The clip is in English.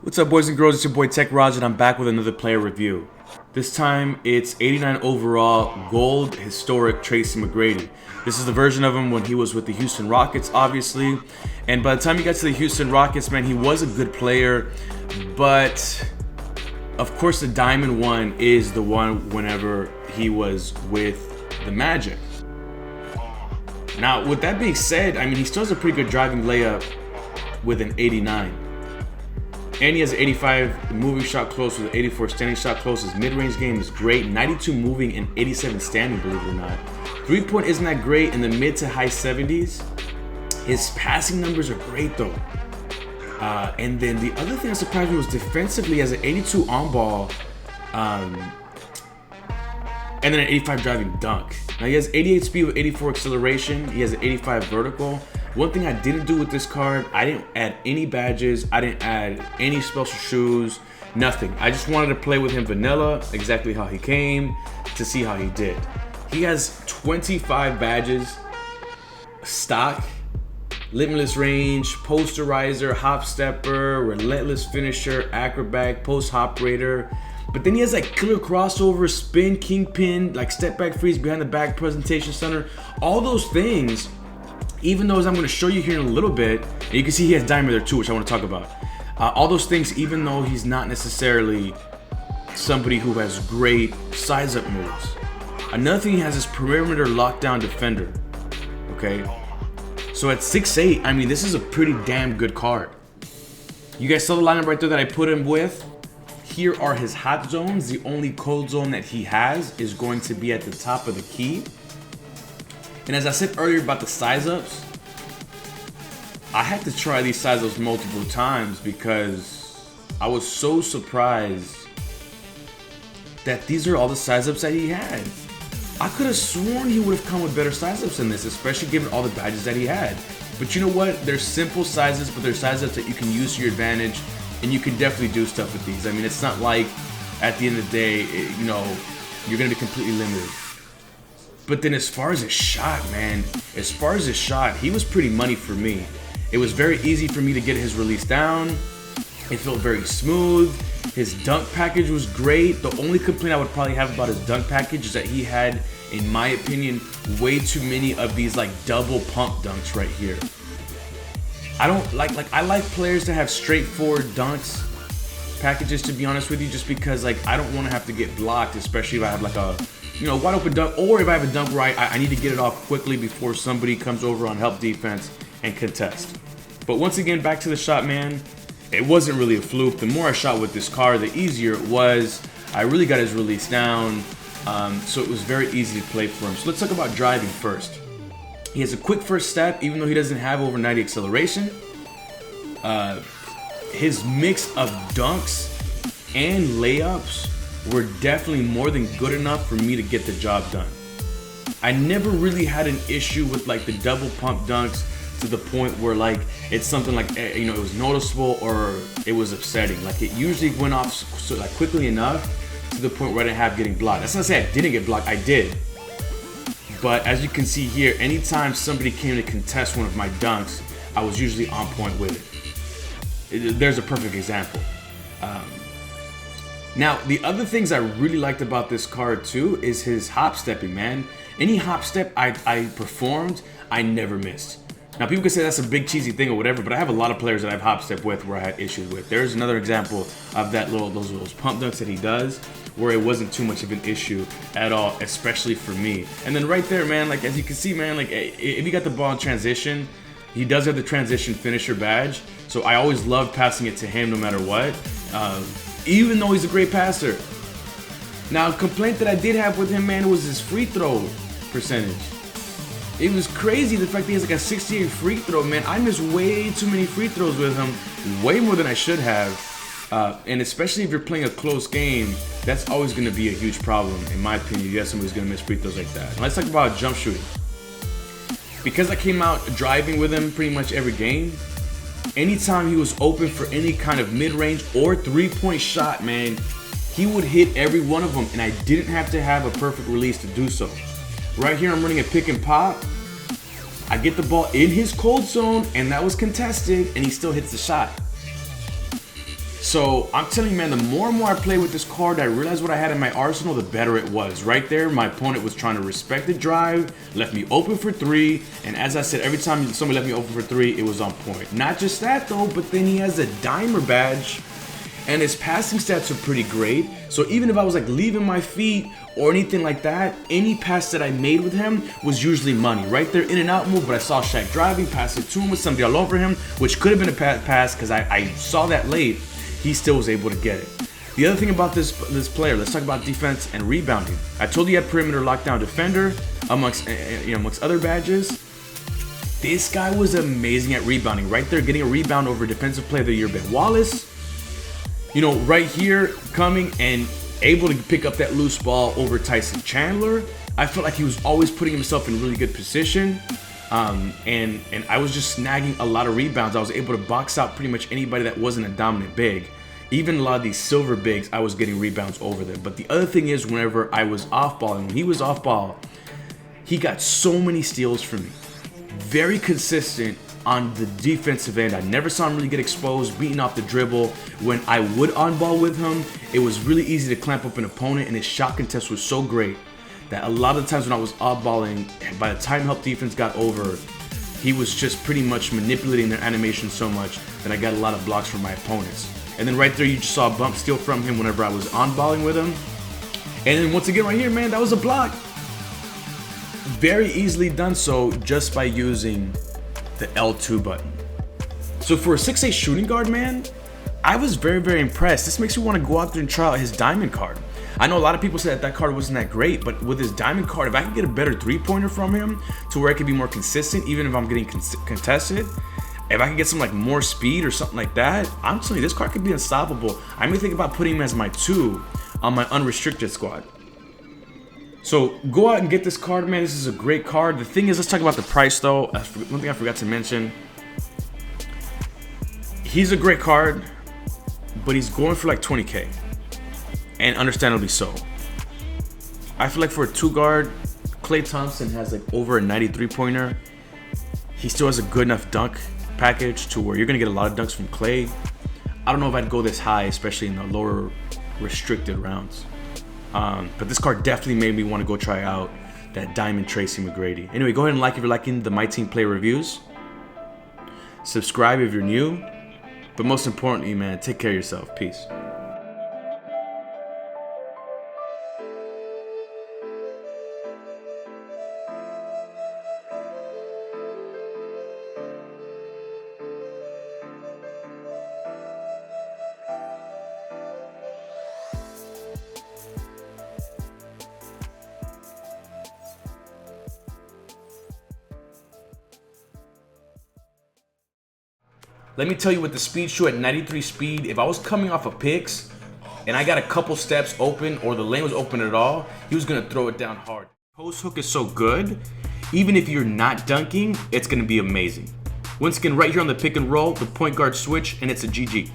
What's up, boys and girls? It's your boy TeKRaJ, and I'm back with another player review. This time, it's 89 overall gold historic Tracy McGrady. This is the version of him when he was with the Houston Rockets, obviously. And by the time he got to the Houston Rockets, man, he was a good player. But, of course, the diamond one is the one whenever he was with the Magic. Now, with that being said, I mean, he still has a pretty good driving layup with an 89. And he has an 85 moving shot close with an 84 standing shot close. His mid-range game is great. 92 moving and 87 standing, believe it or not. Three-point isn't that great, in the mid to high 70s. His passing numbers are great, though. And then the other thing that surprised me was defensively, he has an 82 on ball. And then an 85 driving dunk. Now he has 88 speed with 84 acceleration. He has an 85 vertical. One thing I didn't do with this card, I didn't add any badges. I didn't add any special shoes, nothing. I just wanted to play with him vanilla, exactly how he came, to see how he did. He has 25 badges, stock, limitless range, posterizer, hop stepper, relentless finisher, acrobat, post hop raider. But then he has like killer crossover, spin, kingpin, like step back freeze, behind the back presentation center. All those things, even though as I'm going to show you here in a little bit, and you can see he has diamond there too, which I want to talk about. All those things, even though he's not necessarily somebody who has great size up moves. Another thing he has is perimeter lockdown defender. Okay, so at 6'8", I mean, this is a pretty damn good card. You guys saw the lineup right there that I put him with. Here are his hot zones. The only cold zone that he has is going to be at the top of the key. And as I said earlier about the size ups, I had to try these size ups multiple times because I was so surprised that these are all the size ups that he had. I could have sworn he would have come with better size ups than this, especially given all the badges that he had. But you know what? They're simple sizes, but they're size ups that you can use to your advantage, and you can definitely do stuff with these. I mean, it's not like at the end of the day, you know, you're going to be completely limited. But then as far as his shot, man, he was pretty money for me. It was very easy for me to get his release down. It felt very smooth. His dunk package was great. The only complaint I would probably have about his dunk package is that he had, in my opinion, way too many of these like double pump dunks right here. I don't I like players to have straightforward dunks packages, to be honest with you, just because like I don't want to have to get blocked, especially if I have like a, you know, wide open dunk, or if I have a dunk where I need to get it off quickly before somebody comes over on help defense and contest. But once again, back to the shot, man. It wasn't really a fluke. The more I shot with this card, the easier it was. I really got his release down, so it was very easy to play for him. So let's talk about driving first. He has a quick first step, even though he doesn't have over 90 acceleration. His mix of dunks and layups were definitely more than good enough for me to get the job done. I never really had an issue with like the double pump dunks to the point where like it's something like, you know, it was noticeable or it was upsetting. Like it usually went off so like quickly enough to the point where I didn't have getting blocked. That's not to say I didn't get blocked, I did. But as you can see here, anytime somebody came to contest one of my dunks, I was usually on point with it. There's a perfect example. Now, the other things I really liked about this card too is his hop stepping, man. Any hop step I performed, I never missed. Now, people can say that's a big cheesy thing or whatever, but I have a lot of players that I've hop stepped with where I had issues with. There's another example of that those pump dunks that he does where it wasn't too much of an issue at all, especially for me. And then right there, man, like as you can see, man, like if he got the ball in transition, he does have the transition finisher badge. So I always loved passing it to him no matter what, even though he's a great passer. Now, a complaint that I did have with him, man, was his free throw percentage. It was crazy, the fact that he has like a 68 free throw, man. I missed way too many free throws with him, way more than I should have. And especially if you're playing a close game, that's always going to be a huge problem, in my opinion. You have somebody who's going to miss free throws like that. Now, let's talk about jump shooting. Because I came out driving with him pretty much every game, anytime he was open for any kind of mid-range or three-point shot, man, he would hit every one of them, and I didn't have to have a perfect release to do so. Right here, I'm running a pick and pop. I get the ball in his cold zone, and that was contested, and he still hits the shot. So I'm telling you, man, the more and more I play with this card, I realized what I had in my arsenal, the better it was. Right there, my opponent was trying to respect the drive, left me open for 3, and as I said, every time somebody left me open for 3, it was on point. Not just that though, but then he has a dimer badge, and his passing stats are pretty great. So even if I was like leaving my feet or anything like that, any pass that I made with him was usually money. Right there, in and out move, but I saw Shaq driving, pass it to him with somebody all over him, which could have been a pass because I saw that late. He still was able to get it. The other thing about this player, let's talk about defense and rebounding. I told you he had perimeter lockdown defender amongst other badges. This guy was amazing at rebounding. Right there, getting a rebound over defensive player of the year, Ben Wallace. You know, right here, coming and able to pick up that loose ball over Tyson Chandler. I felt like he was always putting himself in really good position. And I was just snagging a lot of rebounds. I was able to box out pretty much anybody that wasn't a dominant big. Even a lot of these silver bigs, I was getting rebounds over them. But the other thing is, whenever I was off ball, and when he was off ball, he got so many steals from me. Very consistent on the defensive end. I never saw him really get exposed, beating off the dribble. When I would on ball with him, it was really easy to clamp up an opponent, and his shot contest was so great that a lot of the times when I was off-balling, by the time help defense got over, he was just pretty much manipulating their animation so much that I got a lot of blocks from my opponents. And then right there, you just saw a bump steal from him whenever I was on-balling with him. And then once again right here, man, that was a block. Very easily done so just by using the L2 button. So for a 6'8" shooting guard, man, I was very, very impressed. This makes me want to go out there and try out his diamond card. I know a lot of people said that card wasn't that great, but with his diamond card, if I could get a better three-pointer from him to where I could be more consistent, even if I'm getting contested, if I could get some like more speed or something like that, I'm telling you, this card could be unstoppable. I may think about putting him as my 2 on my unrestricted squad. So go out and get this card, man. This is a great card. The thing is, let's talk about the price though. One thing I forgot to mention. He's a great card, but he's going for like 20K. And understandably so. I feel like for a 2 guard, Klay Thompson has like over a 93 pointer. He still has a good enough dunk package to where you're gonna get a lot of dunks from Klay. I don't know if I'd go this high, especially in the lower restricted rounds. But this card definitely made me want to go try out that Diamond Tracy McGrady. Anyway, go ahead and like if you're liking the My Team Play reviews. Subscribe if you're new. But most importantly, man, take care of yourself. Peace. Let me tell you, with the speed shoe at 93 speed, if I was coming off of picks and I got a couple steps open or the lane was open at all, he was gonna throw it down hard. Post hook is so good, even if you're not dunking, it's gonna be amazing. Once again, right here on the pick and roll, the point guard switch, and it's a GG.